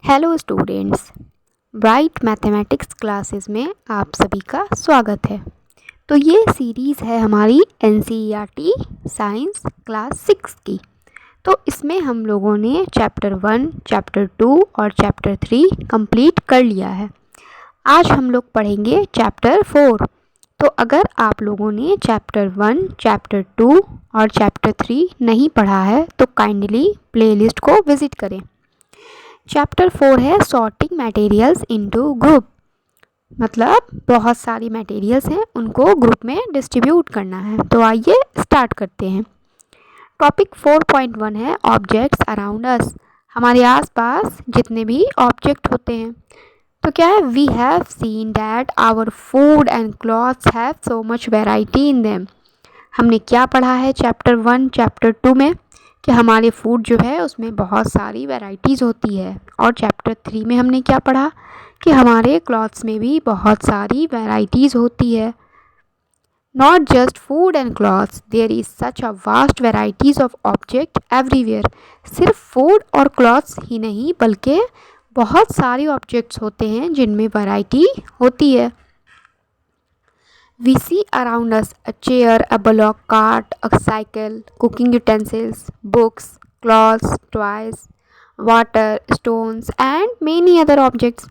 Hello students, bright mathematics classes में आप सभी का स्वागत है। तो ये सीरीज़ है हमारी एनसीईआरटी साइंस क्लास 6 की। तो इसमें हम लोगों ने चैप्टर 1, चैप्टर 2 और चैप्टर 3 कंप्लीट कर लिया है। आज हम लोग पढ़ेंगे चैप्टर 4। तो अगर आप लोगों ने चैप्टर 1, चैप्टर 2 और चैप्टर 3 नहीं पढ़ा है तो काइंडली प्लेलिस्ट को विज़िट करें। चैप्टर 4 है सॉर्टिंग मटेरियल्स इनटू ग्रुप, मतलब बहुत सारी मटेरियल्स हैं, उनको ग्रुप में डिस्ट्रीब्यूट करना है। तो आइए स्टार्ट करते हैं। टॉपिक 4.1 है ऑब्जेक्ट्स अराउंड अस, हमारे आसपास जितने भी ऑब्जेक्ट होते हैं। तो क्या है, we have seen that our food and clothes have so much variety in them. हमने क्या पढ़ा है चैप्टर 1, चैप्टर 2 में कि हमारे फूड जो है उसमें बहुत सारी वैरायटीज़ होती है। और चैप्टर 3 में हमने क्या पढ़ा कि हमारे क्लॉथ्स में भी बहुत सारी वैरायटीज़ होती है। Not just food and clothes, there is such a vast varieties of object everywhere. सिर्फ फूड और क्लॉथ्स ही नहीं बल्कि बहुत सारे ऑब्जेक्ट्स होते हैं जिनमें वैरायटी होती है। We see around us a chair, a bullock cart, a cycle, cooking utensils, books, clothes, toys, water, stones and many other objects.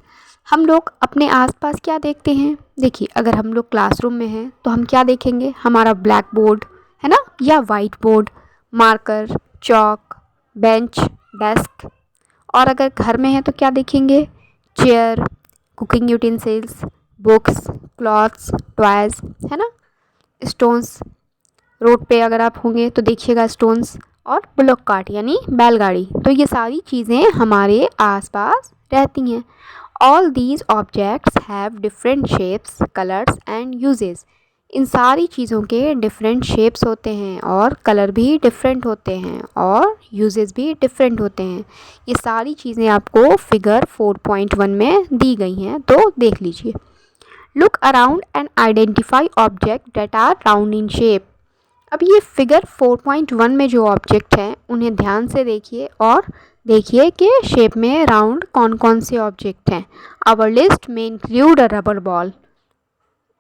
हम लोग अपने आसपास क्या देखते हैं? देखिए, अगर हम लोग क्लासरूम में हैं तो हम क्या देखेंगे? हमारा ब्लैक बोर्ड है ना, या white board, marker, chalk, bench, desk. और अगर घर में है तो क्या देखेंगे? Chair, cooking utensils, books, clothes, toys, है ना, स्टोन्स। रोड पे अगर आप होंगे तो देखिएगा स्टोन्स, और बुलॉक कार्ट यानी बैलगाड़ी। तो ये सारी चीज़ें हमारे आसपास रहती हैं। All these objects have different shapes, colours and uses. इन सारी चीज़ों के डिफरेंट शेप्स होते हैं और कलर भी डिफरेंट होते हैं और यूजेस भी डिफरेंट होते हैं। ये सारी चीज़ें आपको फिगर 4.1 में दी गई हैं, तो देख लीजिए। Look around and identify object that are round in shape. अब ये फिगर 4.1 में जो ऑब्जेक्ट हैं उन्हें ध्यान से देखिए और देखिए कि शेप में राउंड कौन कौन से ऑब्जेक्ट हैं। आवर लिस्ट में इंक्लूड अ रबर बॉल,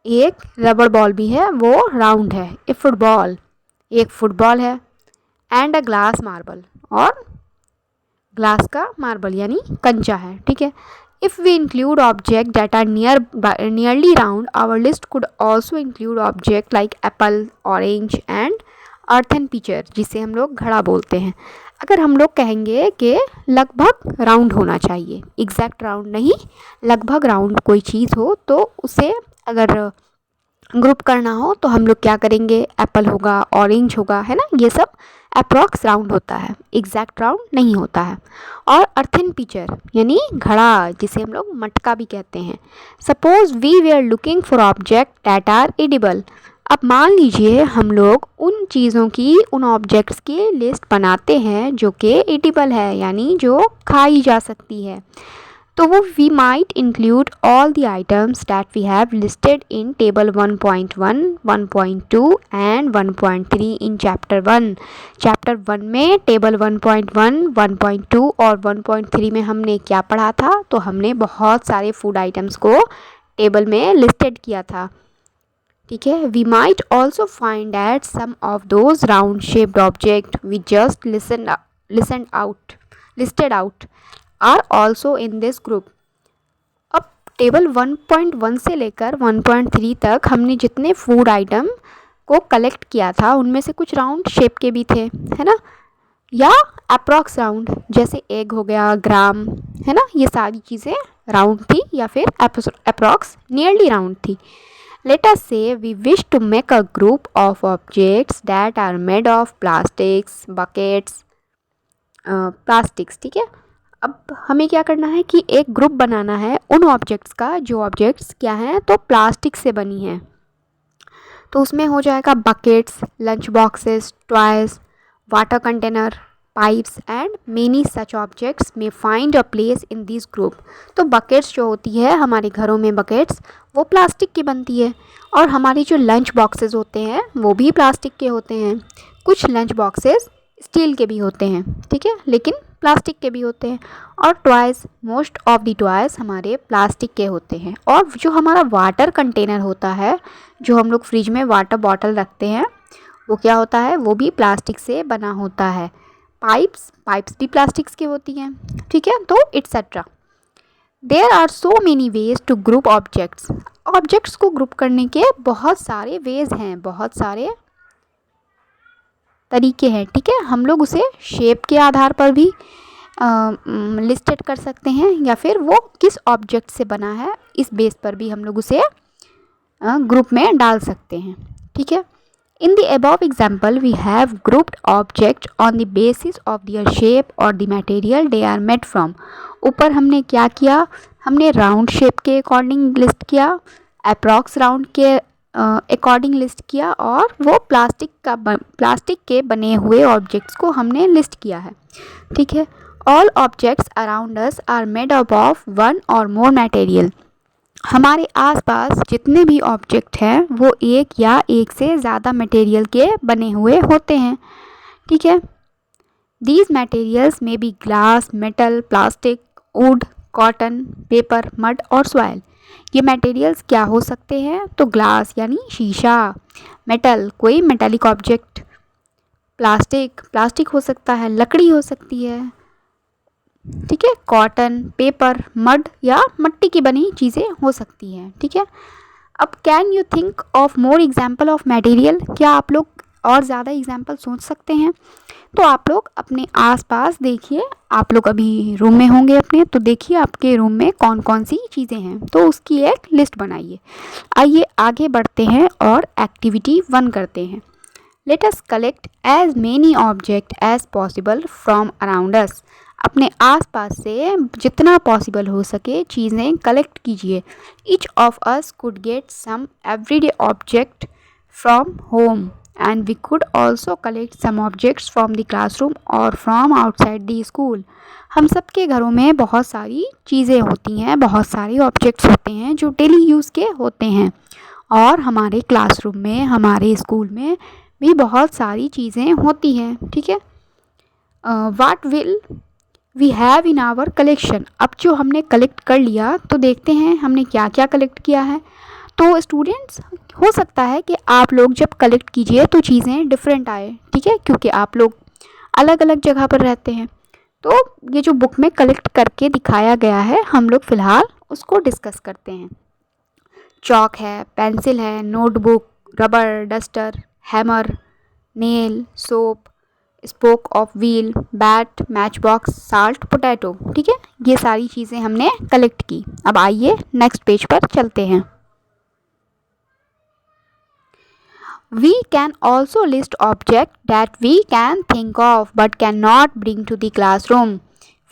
एक रबर बॉल भी है, वो राउंड है। ए फुटबॉल, एक फुटबॉल है। एंड अ ग्लास मार्बल, और ग्लास का मार्बल यानी कंचा है, ठीक है। If we include objects that are nearly round, our list could also include objects like apple, orange and earthen pitcher, जिसे हम लोग घड़ा बोलते हैं। अगर हम लोग कहेंगे कि लगभग राउंड होना चाहिए, एग्जैक्ट राउंड नहीं, लगभग राउंड कोई चीज़ हो, तो उसे अगर ग्रुप करना हो तो हम लोग क्या करेंगे? एप्पल होगा, ऑरेंज होगा, है ना, ये सब अप्रॉक्स राउंड होता है, एग्जैक्ट राउंड नहीं होता है। और अर्थिन पिचर यानी घड़ा, जिसे हम लोग मटका भी कहते हैं। Suppose we we are looking for object that are edible. अब मान लीजिए हम लोग उन चीज़ों की, उन ऑब्जेक्ट्स की लिस्ट बनाते हैं जो कि एडिबल है, यानी जो खाई जा सकती है। तो वो we might include all the items that we have listed in table 1.1, 1.2 and 1.3 in chapter 1। Chapter 1 में टेबल 1.1, 1.2 और 1.3 में हमने क्या पढ़ा था? तो हमने बहुत सारे फूड आइटम्स को टेबल में लिस्टेड किया था, ठीक है। We might also find that some of those round shaped object we just listed out are also in this group. अब टेबल 1.1 से लेकर 1.3 तक हमने जितने फूड आइटम को कलेक्ट किया था उनमें से कुछ राउंड शेप के भी थे, है ना, या अप्रॉक्स राउंड, जैसे एग हो गया, ग्राम, है ना, ये सारी चीज़ें राउंड थी या फिर अप्रॉक्स नियरली राउंड थी। Let us say we wish to make a group of objects that are made of plastics, buckets, plastics, ठीक है। अब हमें क्या करना है कि एक ग्रुप बनाना है उन ऑब्जेक्ट्स का जो ऑब्जेक्ट्स क्या हैं, तो प्लास्टिक से बनी हैं। तो उसमें हो जाएगा buckets, lunch boxes, toys, water container, pipes and many such objects may find a place in this group. तो बकेट्स जो होती है हमारे घरों में, बकेट्स वो प्लास्टिक की बनती है, और हमारे जो लंच बॉक्सेस होते हैं वो भी प्लास्टिक के होते हैं। कुछ लंच बॉक्सेस स्टील के भी होते हैं, ठीक है, लेकिन प्लास्टिक के भी होते हैं, और toys, most of the toys हमारे प्लास्टिक के होते हैं। और जो हमारा वाटर कंटेनर होता है, जो हम लोग फ्रिज में वाटर बॉटल रखते हैं, वो क्या होता है, वो भी प्लास्टिक से बना होता है। पाइप्स भी प्लास्टिक्स की होती हैं, ठीक है। तो etcetera. There are so many ways to group objects को ग्रुप करने के बहुत सारे वेज हैं, बहुत सारे तरीके हैं, ठीक है। हम लोग उसे शेप के आधार पर भी लिस्टेड कर सकते हैं, या फिर वो किस ऑब्जेक्ट से बना है इस बेस पर भी हम लोग उसे ग्रुप में डाल सकते हैं, ठीक है। In the above example we have grouped object on the basis of their shape और the material they are made from. ऊपर हमने क्या किया, हमने राउंड शेप के अकॉर्डिंग लिस्ट किया, अप्रॉक्स राउंड के अकॉर्डिंग लिस्ट किया, और वो प्लास्टिक के बने हुए ऑब्जेक्ट्स को हमने लिस्ट किया है, ठीक है। All objects around us are made up of one or more material. हमारे आसपास जितने भी ऑब्जेक्ट हैं वो एक या एक से ज़्यादा मटेरियल के बने हुए होते हैं, ठीक है। These materials may be glass, metal, plastic, wood, cotton, paper, mud or soil. ये मटेरियल्स क्या हो सकते हैं, तो ग्लास यानी शीशा, मेटल कोई मेटालिक ऑब्जेक्ट, प्लास्टिक हो सकता है, लकड़ी हो सकती है, ठीक है, कॉटन, पेपर, मड या मिट्टी की बनी चीज़ें हो सकती हैं, ठीक है। अब can you think of more example of material, क्या आप लोग और ज़्यादा एग्जाम्पल सोच सकते हैं? तो आप लोग अपने आसपास देखिए, आप लोग अभी रूम में होंगे अपने, तो देखिए आपके रूम में कौन कौन सी चीज़ें हैं, तो उसकी एक लिस्ट बनाइए। आइए आगे बढ़ते हैं और एक्टिविटी 1 करते हैं। Let us collect as many object as possible from around us. अपने आसपास से जितना पॉसिबल हो सके चीज़ें कलेक्ट कीजिए। Each of us could get some everyday object from home and we could also collect some objects from the classroom or from outside the school। हम सबके घरों में बहुत सारी चीज़ें होती हैं, बहुत सारे ऑब्जेक्ट्स होते हैं जो डेली यूज़ के होते हैं, और हमारे क्लासरूम में, हमारे स्कूल में भी बहुत सारी चीज़ें होती हैं, ठीक है। What will we have in our collection. अब जो हमने कलेक्ट कर लिया तो देखते हैं हमने क्या क्या कलेक्ट किया है। तो स्टूडेंट्स, हो सकता है कि आप लोग जब कलेक्ट कीजिए तो चीज़ें डिफरेंट आए, ठीक है, क्योंकि आप लोग अलग अलग जगह पर रहते हैं। तो ये जो बुक में कलेक्ट करके दिखाया गया है, हम लोग फ़िलहाल उसको डिस्कस करते हैं। चॉक है, पेंसिल है, notebook, rubber, duster, hammer, nail, soap, spoke of wheel, bat, match box, salt, potato, ठीक है। ये सारी चीज़ें हमने कलेक्ट की। अब आइए नेक्स्ट पेज पर चलते हैं। We can also list objects that we can think of but cannot bring to the classroom.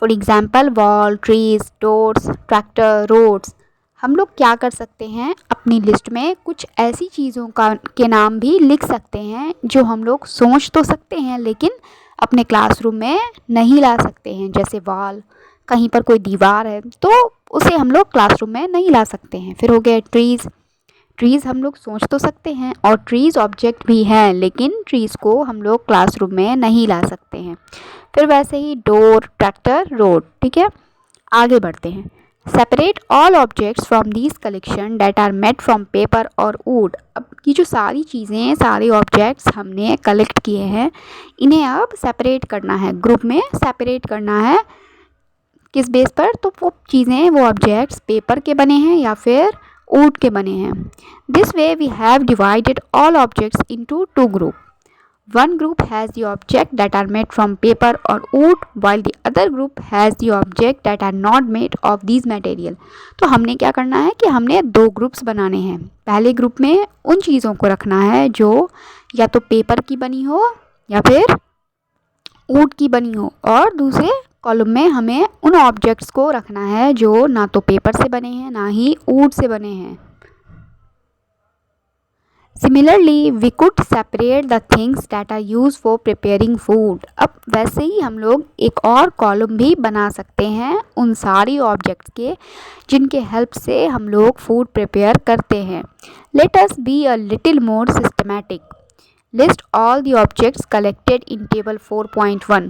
For example, wall, trees, doors, tractor, roads. हम लोग क्या कर सकते हैं, अपनी लिस्ट में कुछ ऐसी चीज़ों के नाम भी लिख सकते हैं जो हम लोग सोच तो सकते हैं लेकिन अपने क्लासरूम में नहीं ला सकते हैं। जैसे वॉल, कहीं पर कोई दीवार है तो उसे हम लोग क्लासरूम में नहीं ला सकते हैं। फिर हो गए ट्रीज़ हम लोग सोच तो सकते हैं और ट्रीज़ ऑब्जेक्ट भी हैं, लेकिन ट्रीज़ को हम लोग क्लासरूम में नहीं ला सकते हैं। फिर वैसे ही डोर, ट्रैक्टर, रोड, ठीक है। आगे बढ़ते हैं। Separate all objects from these collection that are made from paper or wood. अब ये जो सारी चीज़ें, सारे ऑब्जेक्ट्स हमने कलेक्ट किए हैं, इन्हें अब सेपरेट करना है, ग्रुप में सेपरेट करना है। किस बेस पर, तो वो चीज़ें, वो ऑब्जेक्ट्स पेपर के बने हैं या फिर वुड के बने हैं। This way we have divided all objects into 2 group. One group has the object that are made from paper or wood while the other group has the object that are not made of these material। तो हमने क्या करना है कि हमने 2 groups बनाने हैं। पहले ग्रुप में उन चीज़ों को रखना है जो या तो पेपर की बनी हो या फिर वुड की बनी हो, और दूसरे कॉलम में हमें उन ऑब्जेक्ट्स को रखना है जो ना तो पेपर से बने हैं ना ही वुड से बने हैं। Similarly, we could separate the things that are used for preparing food। अब वैसे ही हम लोग एक और कॉलम भी बना सकते हैं उन सारी ऑब्जेक्ट्स के जिनके हेल्प से हम लोग फूड प्रिपेयर करते हैं। Let us be a little more systematic. List all the objects collected in table 4.1।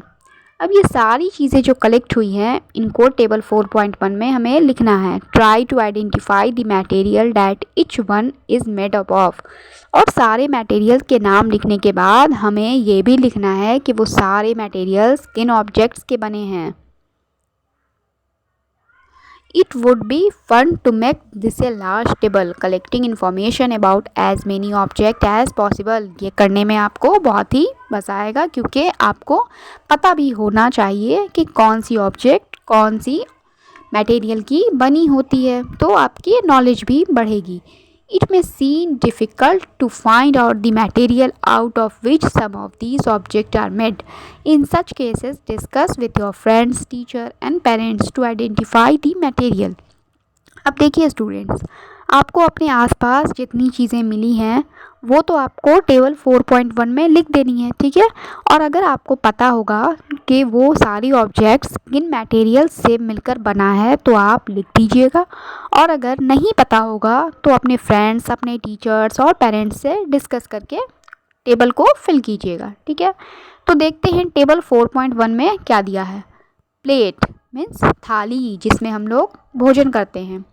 अब ये सारी चीज़ें जो कलेक्ट हुई हैं इनको टेबल 4.1 में हमें लिखना है। Try to identify the material that each one is made up of. और सारे मटेरियल के नाम लिखने के बाद हमें ये भी लिखना है कि वो सारे मटेरियल्स किन ऑब्जेक्ट्स के बने हैं। It would be fun to make this a large table, collecting information about as many objects as possible. ये करने में आपको बहुत ही मज़ा आएगा क्योंकि आपको पता भी होना चाहिए कि कौन सी ऑब्जेक्ट कौन सी मटेरियल की बनी होती है, तो आपकी नॉलेज भी बढ़ेगी। It may seem difficult to find out the material out of which some of these objects are made. In such cases, discuss with your friends, teacher and parents to identify the material. अब देखिए students, आपको अपने आसपास जितनी चीज़ें मिली हैं वो तो आपको टेबल 4.1 में लिख देनी है, ठीक है। और अगर आपको पता होगा कि वो सारी ऑब्जेक्ट्स किन मटेरियल्स से मिलकर बना है तो आप लिख दीजिएगा, और अगर नहीं पता होगा तो अपने फ्रेंड्स, अपने टीचर्स और पेरेंट्स से डिस्कस करके टेबल को फिल कीजिएगा, ठीक है। तो देखते हैं टेबल 4.1 में क्या दिया है। प्लेट मीन्स थाली जिसमें हम लोग भोजन करते हैं,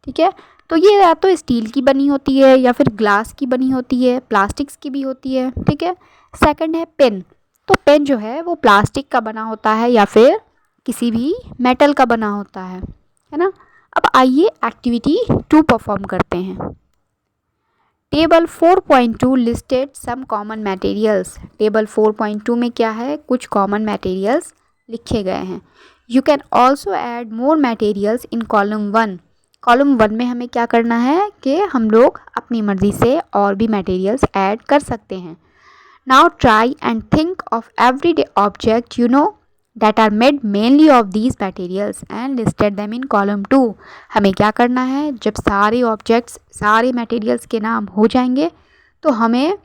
ठीक है। तो ये या तो स्टील की बनी होती है या फिर ग्लास की बनी होती है, प्लास्टिक्स की भी होती है, ठीक है। सेकंड है पेन। तो पेन जो है वो प्लास्टिक का बना होता है या फिर किसी भी मेटल का बना होता है ना। अब आइए एक्टिविटी 2 परफॉर्म करते हैं। Table 4.2 listed some common materials. Table 4.2 में क्या है, कुछ कॉमन मटेरियल्स लिखे गए हैं। You can also add more materials in column 1। Column 1 में हमें क्या करना है कि हम लोग अपनी मर्ज़ी से और भी मटेरियल्स ऐड कर सकते हैं। Now try and think of everyday object you know that are made mainly of these materials and listed them in column 2। हमें क्या करना है, जब सारे ऑब्जेक्ट्स सारे मटेरियल्स के नाम हो जाएंगे तो हमें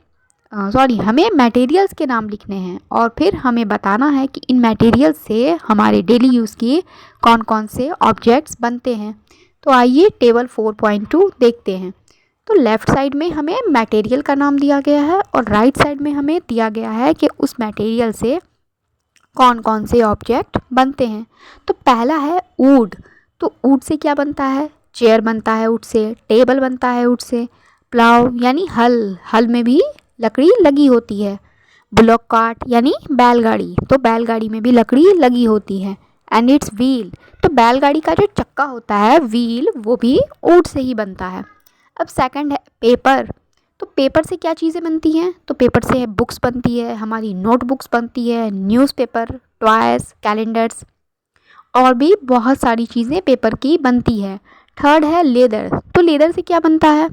मटेरियल्स के नाम लिखने हैं और फिर हमें बताना है कि इन मटेरियल्स से हमारे डेली यूज़ के कौन कौन से ऑब्जेक्ट्स बनते हैं। तो आइए टेबल 4.2 देखते हैं। तो लेफ़्ट साइड में हमें मटेरियल का नाम दिया गया है और राइट साइड में हमें दिया गया है कि उस मटेरियल से कौन कौन से ऑब्जेक्ट बनते हैं। तो पहला है वुड। तो वुड से क्या बनता है, चेयर बनता है वुड से, टेबल बनता है वुड से, प्लाव यानी हल में भी लकड़ी लगी होती है, बुलॉक कार्ट यानी बैलगाड़ी, तो बैलगाड़ी में भी लकड़ी लगी होती है, एंड इट्स व्हील। तो बैलगाड़ी का जो चक्का होता है व्हील वो भी वुड से ही बनता है। अब सेकंड है पेपर। तो पेपर से क्या चीज़ें बनती हैं, तो पेपर से बुक्स बनती है, हमारी नोटबुक्स बनती है, न्यूज़पेपर, टॉयज़, कैलेंडर्स और भी बहुत सारी चीज़ें पेपर की बनती है। थर्ड है लेदर। तो लेदर से क्या बनता है,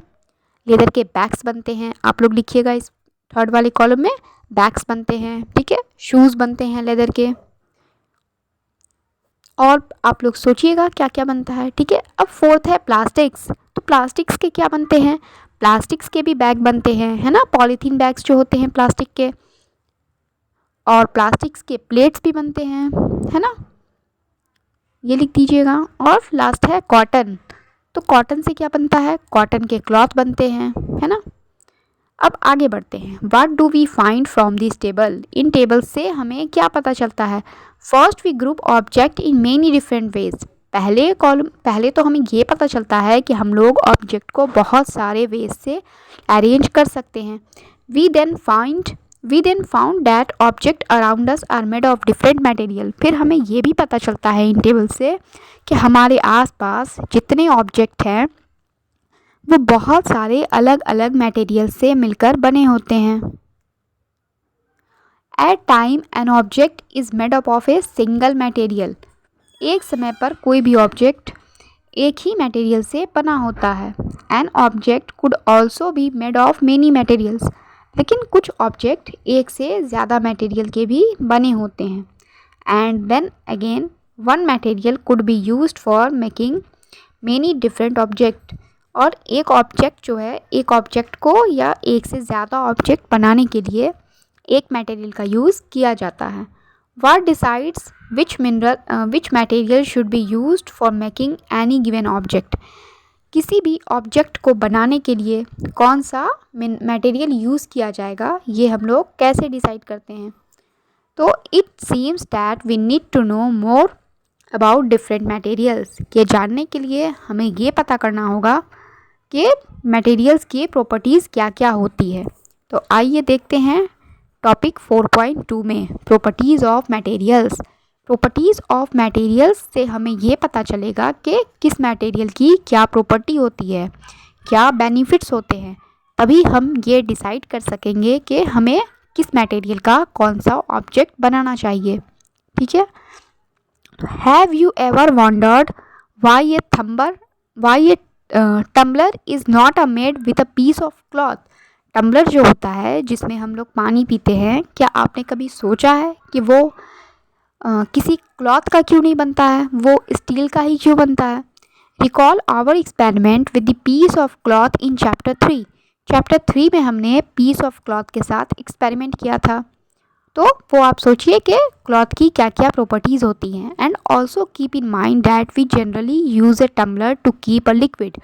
लेदर के बैग्स बनते हैं। आप लोग लिखिएगा इस थर्ड वाले कॉलम में, बैग्स बनते हैं, ठीक है। शूज़ बनते हैं लेदर के, और आप लोग सोचिएगा क्या क्या बनता है, ठीक है। अब फोर्थ है प्लास्टिक्स। तो प्लास्टिक्स के क्या बनते हैं, प्लास्टिक्स के भी बैग बनते हैं, है ना, पॉलीथीन बैग्स जो होते हैं प्लास्टिक के, और प्लास्टिक्स के प्लेट्स भी बनते हैं, है ना, ये लिख दीजिएगा। और लास्ट है कॉटन। तो कॉटन से क्या बनता है, कॉटन के क्लॉथ बनते हैं, है ना। अब आगे बढ़ते हैं। What do we find from this table. इन टेबल से हमें क्या पता चलता है। First we group object in many different ways. पहले तो हमें ये पता चलता है कि हम लोग ऑब्जेक्ट को बहुत सारे वेज से अरेंज कर सकते हैं। We then found that object around us are made of different material. फिर हमें ये भी पता चलता है इन टेबल से कि हमारे आसपास जितने ऑब्जेक्ट हैं वो बहुत सारे अलग अलग मटेरियल से मिलकर बने होते हैं। At time an object is made up of a single material. एक समय पर कोई भी ऑब्जेक्ट एक ही मटेरियल से बना होता है। An object could also be made of many materials. लेकिन कुछ ऑब्जेक्ट एक से ज़्यादा मटेरियल के भी बने होते हैं। And then again one material could be used for making many different object. और एक ऑब्जेक्ट को या एक से ज़्यादा ऑब्जेक्ट बनाने के लिए एक मटेरियल का यूज़ किया जाता है। What decides which material should be used for making any given object। किसी भी ऑब्जेक्ट को बनाने के लिए कौन सा मटेरियल यूज़ किया जाएगा ये हम लोग कैसे डिसाइड करते हैं। तो it seems that we need to know more about different materials. ये जानने के लिए हमें ये पता करना होगा कि मटेरियल्स की प्रॉपर्टीज़ क्या क्या होती है। तो आइए देखते हैं टॉपिक 4.2 में properties of materials. Properties of materials से हमें ये पता चलेगा कि किस मटेरियल की क्या प्रॉपर्टी होती है, क्या बेनिफिट्स होते हैं, तभी हम ये डिसाइड कर सकेंगे कि हमें किस मटेरियल का कौन सा ऑब्जेक्ट बनाना चाहिए। ठीक है। Have you ever wondered why a tumbler is not a made with a piece of cloth. Tumbler जो होता है जिसमें हम लोग पानी पीते हैं, क्या आपने कभी सोचा है कि वो किसी क्लॉथ का क्यों नहीं बनता है, वो स्टील का ही क्यों बनता है। Recall our experiment with the piece of cloth in chapter 3। Chapter 3 में हमने पीस ऑफ क्लॉथ के साथ एक्सपेरिमेंट किया था। तो वो आप सोचिए कि क्लॉथ की क्या क्या प्रॉपर्टीज़ होती हैं। And also keep in mind that we generally use a tumbler to keep a liquid.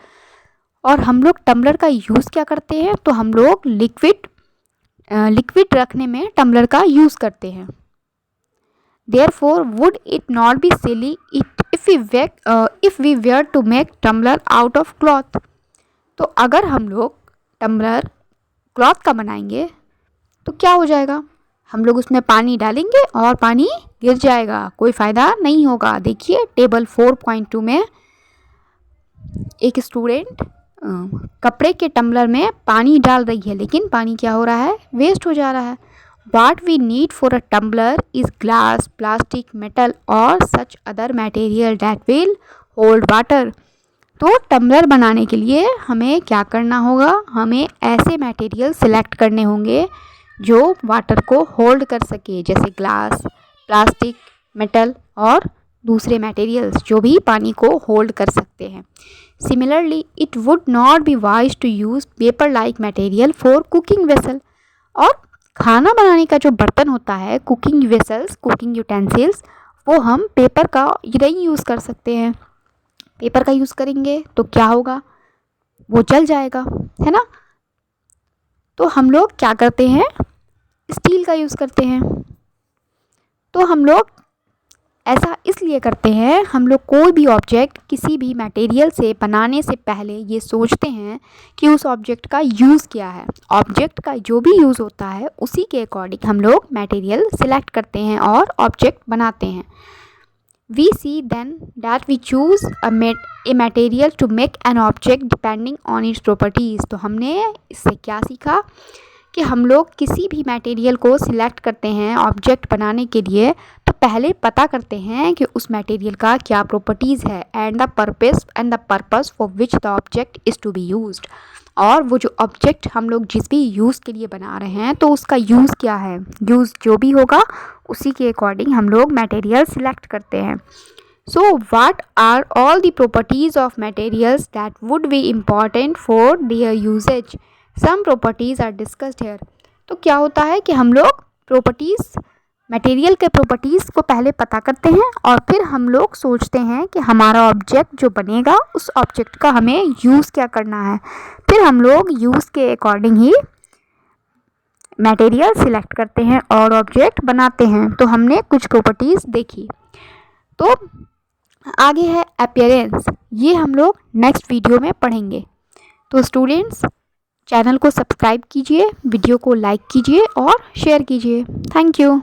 और हम लोग टम्बलर का यूज़ क्या करते हैं, तो हम लोग लिक्विड रखने में टम्बलर का यूज़ करते हैं। Therefore, would it not be silly if we were to make tumbler out of cloth? तो अगर हम लोग टम्बलर क्लॉथ का बनाएंगे तो क्या हो जाएगा, हम लोग उसमें पानी डालेंगे और पानी गिर जाएगा, कोई फ़ायदा नहीं होगा। देखिए टेबल 4.2 में एक स्टूडेंट कपड़े के टम्बलर में पानी डाल रही है, लेकिन पानी क्या हो रहा है, वेस्ट हो जा रहा है। What we need for a tumbler is glass, plastic, metal or such other material that will hold water. तो टम्बलर बनाने के लिए हमें क्या करना होगा, हमें ऐसे मटेरियल सिलेक्ट करने होंगे जो वाटर को होल्ड कर सके, जैसे ग्लास, प्लास्टिक, मेटल और दूसरे मटेरियल्स जो भी पानी को होल्ड कर सकते हैं। Similarly it would not be wise to use paper like material for cooking vessel. और खाना बनाने का जो बर्तन होता है, कुकिंग वेसल्स, कुकिंग यूटेंसिल्स, वो हम पेपर का नहीं यूज़ कर सकते हैं। पेपर का यूज़ करेंगे तो क्या होगा, वो जल जाएगा, है ना। तो हम लोग क्या करते हैं, स्टील का यूज़ करते हैं। तो हम लोग ऐसा इसलिए करते हैं, हम लोग कोई भी ऑब्जेक्ट किसी भी मटेरियल से बनाने से पहले ये सोचते हैं कि उस ऑब्जेक्ट का यूज़ क्या है। ऑब्जेक्ट का जो भी यूज़ होता है उसी के अकॉर्डिंग हम लोग मटेरियल सिलेक्ट करते हैं और ऑब्जेक्ट बनाते हैं। We see then that we choose a material to make an object depending on its properties. तो हमने इससे क्या सीखा कि हम लोग किसी भी मटेरियल को सिलेक्ट करते हैं ऑब्जेक्ट बनाने के लिए, तो पहले पता करते हैं कि उस मटेरियल का क्या प्रॉपर्टीज़ है and the purpose for which the object is to be used. और वो जो ऑब्जेक्ट हम लोग जिस भी यूज़ के लिए बना रहे हैं तो उसका यूज़ क्या है, यूज़ जो भी होगा उसी के अकॉर्डिंग हम लोग मटेरियल सिलेक्ट करते हैं। So what are all the properties of materials that would be important for their usages. Some properties are discussed here. तो क्या होता है कि हम लोग प्रॉपर्टीज़, मटेरियल के प्रॉपर्टीज़ को पहले पता करते हैं और फिर हम लोग सोचते हैं कि हमारा ऑब्जेक्ट जो बनेगा उस ऑब्जेक्ट का हमें यूज़ क्या करना है। फिर हम लोग यूज़ के अकॉर्डिंग ही मटेरियल सिलेक्ट करते हैं और ऑब्जेक्ट बनाते हैं। तो हमने कुछ प्रॉपर्टीज़ देखी। तो आगे है अपीयरेंस, ये हम लोग नेक्स्ट वीडियो में पढ़ेंगे। तो स्टूडेंट्स, चैनल को सब्सक्राइब कीजिए, वीडियो को लाइक कीजिए और शेयर कीजिए। Thank you.